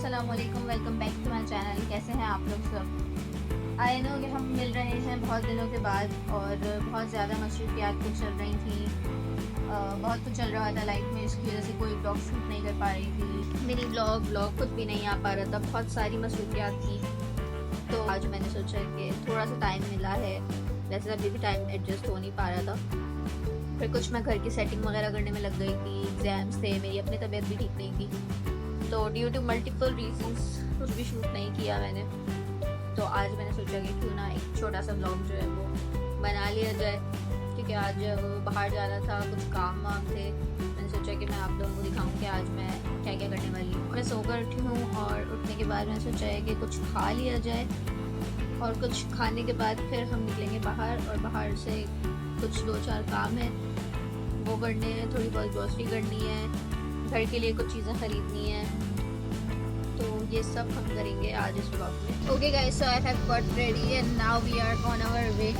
अस्सलाम वालेकुम, welcome back to my channel. कैसे हैं आप लोग सब? आई नो कि हम मिल रहे हैं बहुत दिनों के बाद और बहुत ज़्यादा मसरूफियात कुछ चल रही थी। बहुत कुछ चल रहा था लाइफ में, इसकी वजह से कोई ब्लॉग शूट नहीं कर पा रही थी। मिनी ब्लॉग कुछ भी नहीं आ पा रहा था, बहुत सारी मसरूफियात थी। तो आज मैंने सोचा कि थोड़ा सा टाइम मिला है, वैसे अभी भी टाइम एडजस्ट हो नहीं पा रहा था। फिर कुछ मैं घर की सेटिंग वगैरह करने में लग गई थी, एग्ज़ाम्स थे, मेरी अपनी तबीयत भी ठीक नहीं थी, तो ड्यू टू मल्टीपल रीजंस कुछ भी शूट नहीं किया मैंने। तो आज मैंने सोचा कि क्यों ना एक छोटा सा ब्लॉग जो है वो बना लिया जाए, क्योंकि आज बाहर जाना था, कुछ काम वाम थे। मैंने सोचा कि मैं आप लोगों को दिखाऊं कि आज मैं क्या क्या करने वाली हूँ। मैं सोकर उठी हूँ और उठने के बाद मैंने सोचा है कि कुछ खा लिया जाए, और कुछ खाने के बाद फिर हम निकलेंगे बाहर, और बाहर से कुछ 2-4 काम है वो करने हैं, थोड़ी बहुत ग्रोसरी करनी है, घर के लिए कुछ चीज़ें ख़रीदनी है, तो ये सब हम करेंगे आज इस व्लॉग में। Okay guys, so I have got ready and now we are on our way.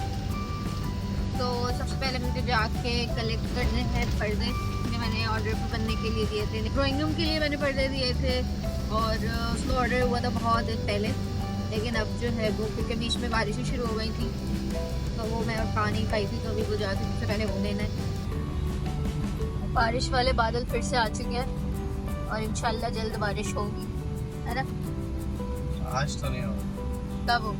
तो सबसे पहले मुझे जाके कलेक्ट करने हैं पर्दे जो मैंने ऑर्डर करने के लिए दिए थे। ड्राइंग रूम के लिए मैंने पर्दे दिए थे और उसको ऑर्डर हुआ था बहुत दिन पहले, लेकिन अब जो है वो, क्योंकि बीच में बारिशें शुरू हो गई थी तो वो मैं और पानी पाई थी, तो अभी वो जाके सबसे पहले वो लेना है। बारिश वाले बादल फिर से आ चुके हैं और इंशाल्लाह जल्द बारिश होगी, है ना? आज तो नहीं होगा, कब हो?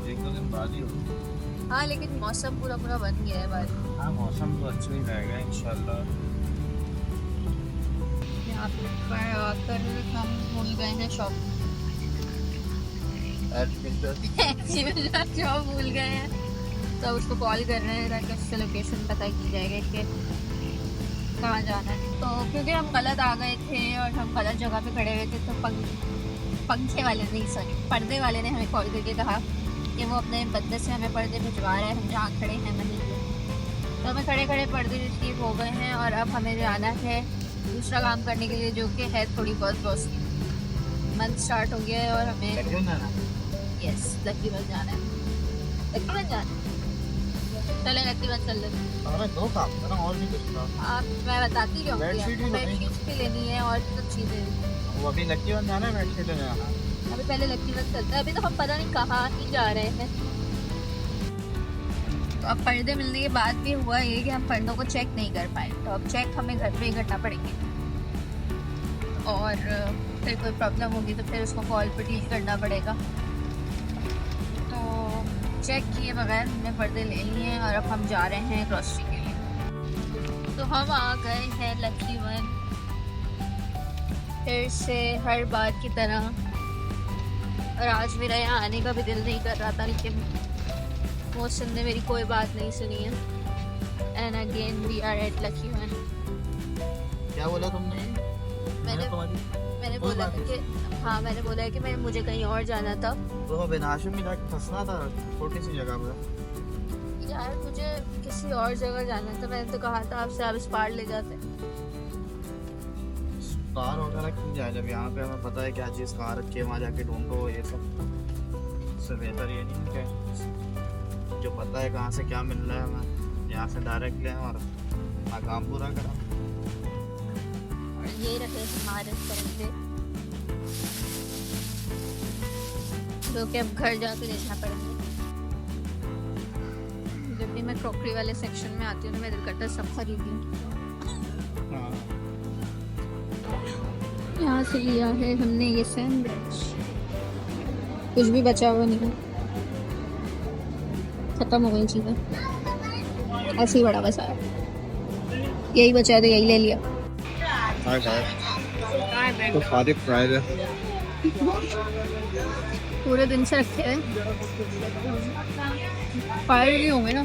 1-2 दिन बाद ही होगा। हाँ, लेकिन मौसम पूरा बन गया है बारिश। हाँ, मौसम तो अच्छा ही रहेगा इंशाल्लाह। यहाँ पर आकर हम भूल गए हैं शॉप जॉब भूल गए हैं, तो उसको कॉल कर रहे हैं ताकि उससे लोकेशन पता की जाएगा कि कहाँ जाना है। तो क्योंकि हम गलत आ गए थे और हम गलत जगह पे खड़े हुए थे, तो पंखे वाले नहीं, सॉरी, पर्दे वाले ने हमें कॉल करके कहा कि वो अपने बंदे से हमें पर्दे भिजवा रहे हैं, हम जहाँ खड़े हैं वहीं पे। तो हमें खड़े खड़े पर्दे रिसीव हो गए हैं और अब हमें जाना है दूसरा काम करने के लिए, जो कि है थोड़ी बहुत ग्रोसरी। मंथ स्टार्ट हो गया है और हमें यस लकी बस जाना है। लकी बस जाना है, चले लकी बस चल रहे। अरे 2 काम था ना, और भी कुछ था। आप, मैं बताती क्यों, बेडशीट भी लेनी है और सब चीज़ें। वो अभी लकी वन जाना है, बेडशीट लेने जाना है। अभी पहले लकी बस चलता है, अभी तो हम पता नहीं कहाँ ही जा रहे हैं। तो अब पर्दे मिलने के बाद भी हुआ ये कि हम पर्दों को चेक नहीं कर पाए, तो अब चेक हमें घर पे ही करना पड़ेंगे, और फिर कोई प्रॉब्लम होगी तो फिर उसको कॉल पर डील करना पड़ेगा। तो चेक किए बगैर हमने पर्दे ले लिए हैं और अब हम जा रहे हैं ग्रोसरी के लिए। तो हम आ गए हैं लकी वन फिर से हर बार की तरह, और आज मेरा यहाँ आने का भी दिल नहीं कर रहा था, लेकिन मौसम ने मेरी कोई बात नहीं सुनी है। And again we are at lucky one. क्या बोला तुमने? मैंने बोला था कि हाँ, मैंने बोला है कि मुझे कहीं और जाना था। तो बेनाशुम में जाके फंसना था छोटी सी जगह पर। यार मुझे किसी और जगह जाना था, मैंने तो कहा था आपसे, आप इस पार ले जाते। कार वगैरह क्यों जाए जब यहाँ पे हमें पता है क्या चीज़ कहाँ रखी है, वहाँ जाके ढूंढो। ये सब इससे बेहतर ये नहीं कि जो पता है कहाँ से क्या मिल रहा है हमें, यहाँ से डायरेक्ट लें और अपना काम पूरा करा। ये रहे हमारे पर्दे, जो कि अब घर जाके देखना पड़ेगा। जब भी मैं क्रॉकरी वाले सेक्शन में आती हूँ तो मैं दिल करता है सब खरीदी। यहाँ से लिया है हमने ये सैंडविच, कुछ भी बचा हुआ नहीं है, खत्म हो गई चीज़ें, ऐसे ही बड़ा बचा है, यही बचा है तो यही ले लिया। तो सारे फ्राइड है, पूरे दिन से रखे हैं, फायर नहीं होंगे ना,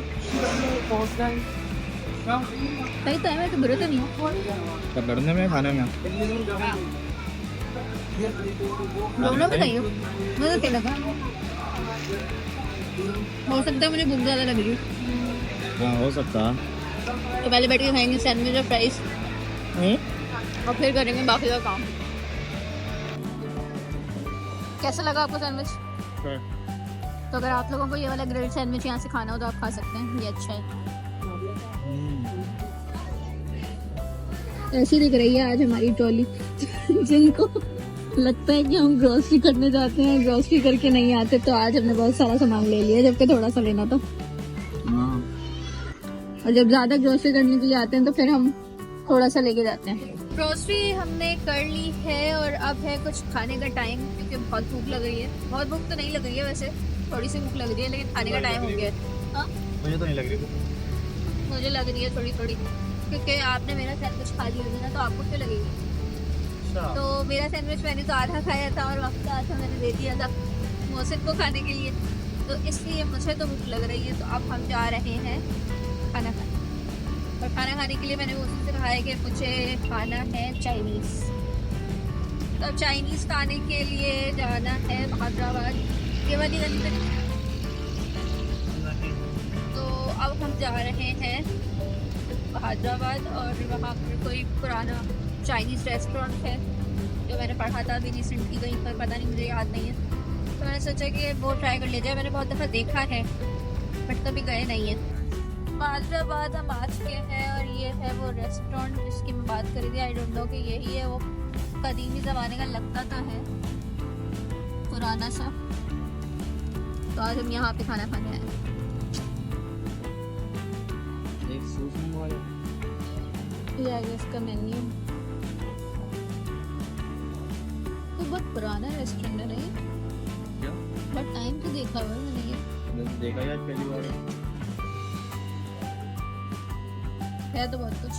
सही तो है, मैं तो बुरे तो नहीं हूँ। लड़ने में खाने में दोनों बताइए, मुझे क्या लगा, हो सकता है मुझे भूख ज़्यादा लग रही है। हाँ, हो सकता है। तो पहले बैठ के खाएंगे सैंडविच और फ्राइज, और फिर करेंगे बाकी का काम। कैसा लगा आपको सैंडविच? तो अगर आप लोगों को ये वाला ग्रिल्ड सैंडविच यहाँ से खाना हो तो आप खा सकते हैं, ये अच्छा है। ऐसी दिख रही है आज हमारी ट्रॉली जिनको लगता है कि हम ग्रोसरी करने जाते हैं, ग्रोसरी करके नहीं आते। तो आज हमने बहुत सारा सामान ले लिया, जबकि थोड़ा सा लेना था। और जब ज्यादा ग्रोसरी करने के लिए आते हैं तो फिर हम थोड़ा सा लेके जाते हैं। ग्रोसरी हमने कर ली है और अब है कुछ खाने का टाइम, क्योंकि बहुत भूख लग रही है। बहुत भूख तो नहीं लग रही है वैसे, थोड़ी सी भूख लग रही है, लेकिन खाने का टाइम हो गया है। हाँ मुझे तो नहीं लग रही। मुझे लग रही है थोड़ी थोड़ी, क्योंकि आपने मेरा सैंडविच खा लिया था, तो आपको क्यों लगेगी? तो मेरा सैंडविच मैंने तो आधा खाया था और वक्त आधा मैंने दे दिया था मोहसिन को खाने के लिए, तो इसलिए मुझे तो भूख लग रही है। तो अब हम जा रहे हैं खाना खाने, और खाना खाने के लिए मैंने मोहसिन से कहा है कि मुझे खाना है चाइनीज़। तो चाइनीज़ खाने के लिए जाना है हैदराबाद, ये वाली गली पे। तो अब हम जा रहे हैं हैदराबाद, और वहाँ पर कोई पुराना चाइनीज़ रेस्टोरेंट है जो मैंने पढ़ा था अभी रिसेंटली कहीं पर, पता नहीं, मुझे याद नहीं है। तो मैंने सोचा कि वो ट्राई कर लिया जाए। मैंने बहुत दफ़ा देखा है बट कभी गए नहीं है। हैदराबाद हम आ चुके हैं और ये है वो रेस्टोरेंट जिसकी मैं बात कर रही थी। आई डोंट नो कि यही है वो, कदीमी ज़माने का लगता तो है, पुराना सा। तो आज हम यहाँ पे खाना खाने आए। ये आ गया इसका मेन्यू। तो बहुत पुराना रेस्टोरेंट है नहीं? क्या? बट टाइम तो देखा हुआ मैंने ये। देखा यार पहली बार है तो बहुत कुछ।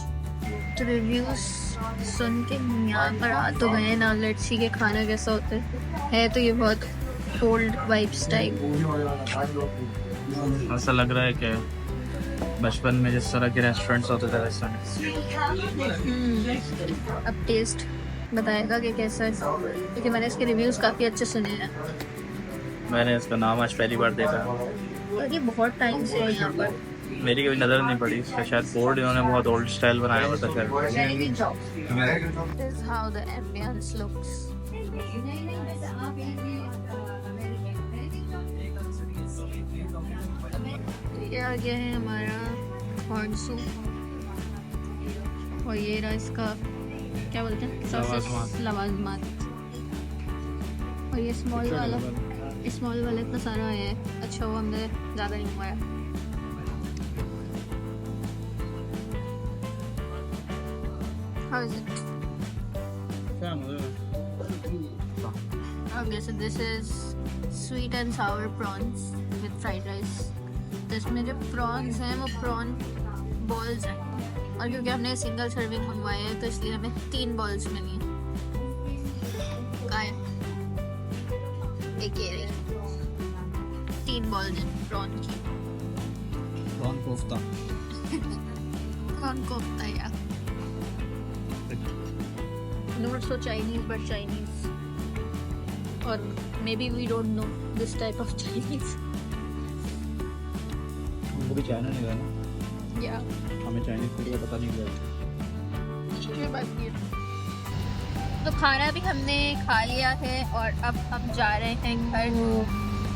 तो रिव्यूज सुन के यहाँ पर आ तो गए ना, लेट्स सी के खाना कैसा होता है। तो ये बहुत ओल्ड वाइब्स टाइप। ऐसा लग रहा है कि बचपन में जिस तरह के रेस्टोरेंट्स होते थे वैसा। अब टेस्ट बताएगा कि कैसा है, क्योंकि मैंने इसके रिव्यूज़ काफ़ी अच्छे सुने हैं। मैंने इसका नाम आज पहली बार देखा। और ये बहुत टाइम से है यहाँ पर, मेरी कभी नज़र नहीं पड़ी इसका। शायद बोर्ड इन्होंने बहुत ओल्ड स्टाइल बनाया हुआ था शायद। This is how the ambience looks. ये आ गया है हमारा कॉर्न सूप, और ये रहा इसका क्या बोलते हैं, सॉसेस लवाजमात। और ये स्मॉल वाला इतना सारा है। अच्छा वो हमने ज़्यादा नहीं मंगवाया। How is it? Okay, so this is sweet and sour prawns with fried rice. तो इसमें जो प्रॉन्स हैं वो प्रॉन बॉल्स हैं, और क्योंकि हमने सिंगल सर्विंग मंगवाया है तो इसलिए हमें 3 बॉल्स मिली हैं। एक ये रही 3 बॉल्स हैं प्रॉन की। प्रॉन कोफ्ता। प्रॉन कोफ्ता या not so Chinese but Chinese, और may be we don't know this type of Chinese. वो भी चाइना नहीं रहना या हमें चाइनीज फूड का पता नहीं लगा। ये बात ये। तो खाना भी हमने खा लिया है और अब हम जा रहे हैं घर।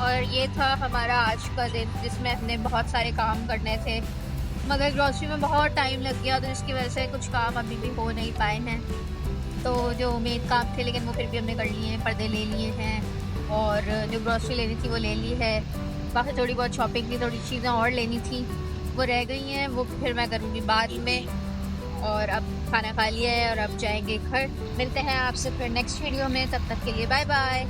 और ये था हमारा आज का दिन जिसमें हमने बहुत सारे काम करने थे, मगर ग्रोसरी में बहुत टाइम लग गया, तो इसकी वजह से कुछ काम अभी भी हो नहीं पाए हैं। तो जो मेन काम थे लेकिन वो फिर भी हमने कर लिए हैं, पर्दे ले लिए हैं, और जो ग्रोसरी लेनी थी वो ले ली है। बाकी थोड़ी बहुत शॉपिंग की थोड़ी चीज़ें और लेनी थी वो रह गई हैं, वो फिर मैं करूँगी बाद में। और अब खाना खा लिया है और अब जाएंगे घर। मिलते हैं आपसे फिर नेक्स्ट वीडियो में, तब तक के लिए बाय बाय।